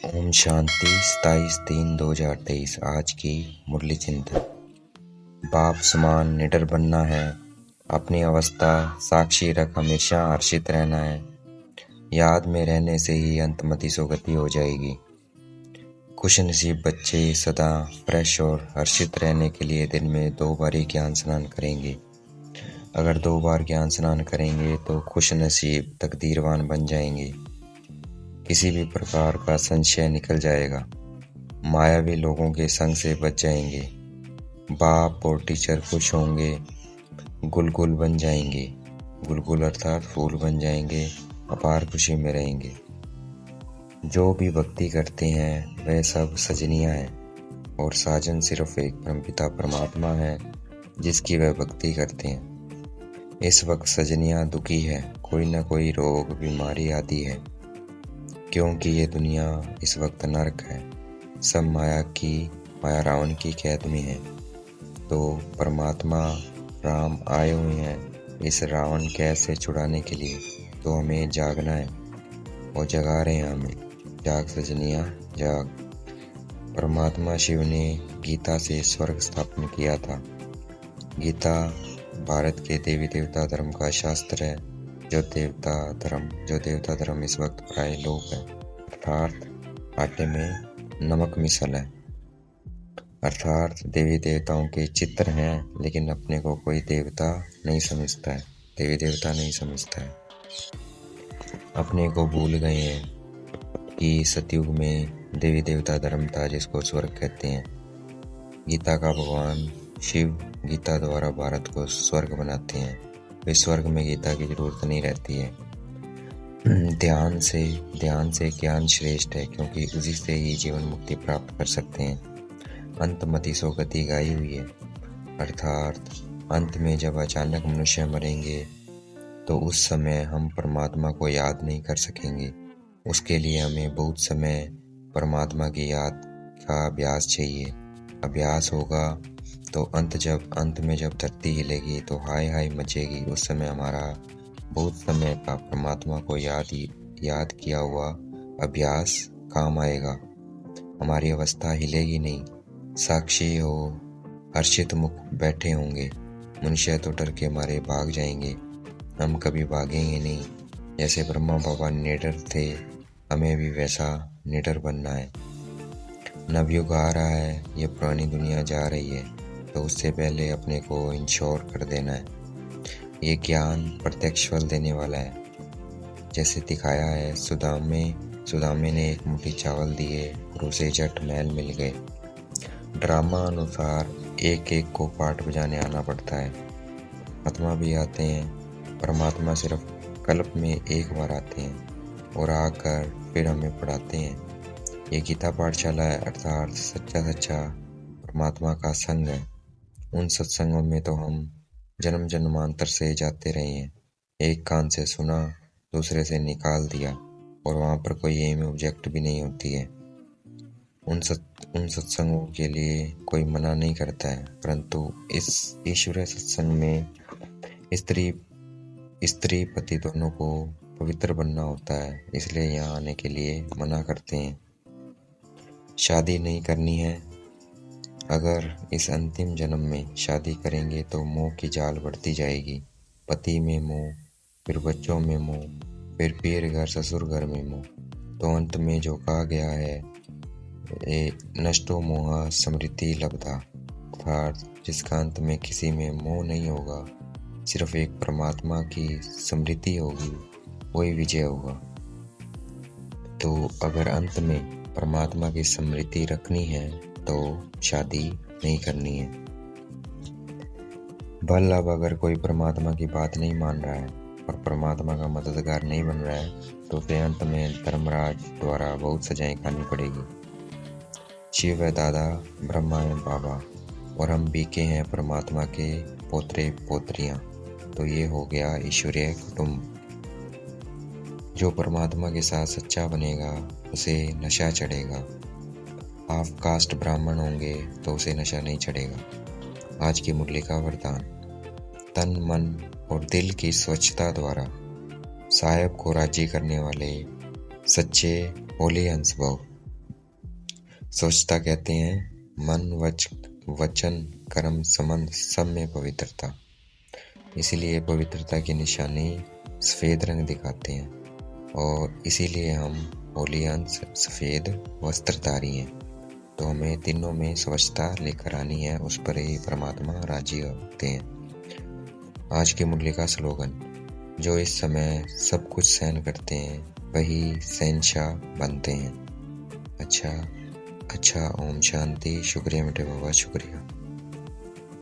ओम शांति 27/3/2023। आज की मुरली चिंतन। बाप समान निडर बनना है, अपनी अवस्था साक्षी रख हमेशा हर्षित रहना है। याद में रहने से ही अंतमति सुगति हो जाएगी। खुश नसीब बच्चे सदा फ्रेश और हर्षित रहने के लिए दिन में 2 बार ही ज्ञान स्नान करेंगे। अगर 2 बार ज्ञान स्नान करेंगे तो खुश नसीब तकदीरवान बन जाएंगे। किसी भी प्रकार का संशय निकल जाएगा। मायावी लोगों के संग से बच जाएंगे। बाप और टीचर खुश होंगे, गुलगुल बन जाएंगे। गुलगुल अर्थात फूल बन जाएंगे, अपार खुशी में रहेंगे। जो भी भक्ति करते हैं वह सब सजनियां हैं और साजन सिर्फ एक परमपिता परमात्मा है जिसकी वह भक्ति करते हैं। इस वक्त सजनियां दुखी है, कोई न कोई रोग बीमारी आदि है, क्योंकि ये दुनिया इस वक्त नरक है। सब माया रावण की कैद में है। तो परमात्मा राम आए हुए हैं इस रावण कैद से छुड़ाने के लिए। तो हमें जागना है और जगा रहे हैं हमें। जाग सजनिया जाग। परमात्मा शिव ने गीता से स्वर्ग स्थापन किया था। गीता भारत के देवी देवता धर्म का शास्त्र है। जो देवता धर्म इस वक्त प्राय लोप है, अर्थात आटे में नमक मिसल है। अर्थात देवी देवताओं के चित्र हैं, लेकिन अपने को कोई देवता नहीं समझता है, देवी देवता नहीं समझता है। अपने को भूल गए हैं कि सतयुग में देवी देवता धर्म था जिसको स्वर्ग कहते हैं। गीता का भगवान शिव गीता द्वारा भारत को स्वर्ग बनाते हैं। इस स्वर्ग में गीता की जरूरत नहीं रहती है। ध्यान से ज्ञान श्रेष्ठ है, क्योंकि उसी से ही जीवन मुक्ति प्राप्त कर सकते हैं। अंतमति सो गति गाई हुई है, अर्थात अंत में जब अचानक मनुष्य मरेंगे तो उस समय हम परमात्मा को याद नहीं कर सकेंगे। उसके लिए हमें बहुत समय परमात्मा की याद का अभ्यास चाहिए। अभ्यास होगा तो अंत में जब धरती हिलेगी तो हाय हाय मचेगी। उस समय हमारा बहुत समय का परमात्मा को याद किया हुआ अभ्यास काम आएगा। हमारी अवस्था हिलेगी नहीं, साक्षी हो हर्षित मुख बैठे होंगे। मनुष्य तो डर के मारे भाग जाएंगे, हम कभी भागेंगे नहीं। जैसे ब्रह्मा बाबा निडर थे, हमें भी वैसा निडर बनना है। नवयुग आ रहा है, ये पुरानी दुनिया जा रही है, तो उससे पहले अपने को इंश्योर कर देना है। ये ज्ञान प्रत्यक्ष फल देने वाला है। जैसे दिखाया है, सुदामे ने एक मुट्ठी चावल दिए और उसे झट महल मिल गए। ड्रामा अनुसार एक एक को पाठ बजाने आना पड़ता है। आत्मा भी आते हैं, परमात्मा सिर्फ कल्प में एक बार आते हैं और आकर फिर हमें पढ़ाते हैं। ये गीता पाठशाला है, अर्थात सच्चा परमात्मा का संग है। उन सत्संगों में तो हम जन्म जन्मांतर से जाते रहे हैं। एक कान से सुना, दूसरे से निकाल दिया, और वहाँ पर कोई एम ऑब्जेक्ट भी नहीं होती है। उन सत्संगों के लिए कोई मना नहीं करता है, परंतु इस ईश्वरीय सत्संग में स्त्री पति दोनों को पवित्र बनना होता है, इसलिए यहाँ आने के लिए मना करते हैं। शादी नहीं करनी है। अगर इस अंतिम जन्म में शादी करेंगे तो मोह की जाल बढ़ती जाएगी। पति में मोह, फिर बच्चों में मोह, फिर पीर घर ससुर घर में मोह। तो अंत में जो कहा गया है, नष्टो मोह स्मृति लब्धा, अर्थात जिसका अंत में किसी में मोह नहीं होगा, सिर्फ एक परमात्मा की स्मृति होगी, वही विजय होगा। तो अगर अंत में परमात्मा की स्मृति रखनी है तो शादी नहीं करनी है। अब अगर कोई परमात्मा की बात नहीं मान रहा है और परमात्मा का मददगार नहीं बन रहा है, तो उसे अंत में धर्मराज द्वारा बहुत सजाएं खानी पड़ेगी। शिव है दादा, ब्रह्मा है बाबा, और हम बीके हैं परमात्मा के पोतरे पोत्रियां। तो ये हो गया ईश्वरीय कुटुंब। जो परमात्मा के साथ सच्चा बनेगा उसे नशा चढ़ेगा। हाफ कास्ट ब्राह्मण होंगे तो उसे नशा नहीं चढ़ेगा। आज की मुरली का वरदान। तन मन और दिल की स्वच्छता द्वारा साहेब को राजी करने वाले सच्चे होली हंस भव। स्वच्छता कहते हैं मन वचन कर्म संबंध सब में पवित्रता। इसीलिए पवित्रता की निशानी सफेद रंग दिखाते हैं और इसीलिए हम होली अंश सफेद वस्त्रधारी हैं। तो हमें तीनों में स्वच्छता लेकर आनी है, उस पर ही परमात्मा राजी होते हैं। आज के मुरली का स्लोगन, जो इस समय सब कुछ सहन करते हैं वही शहंशाह बनते हैं। अच्छा, ओम शांति। शुक्रिया मीठे बाबा, शुक्रिया।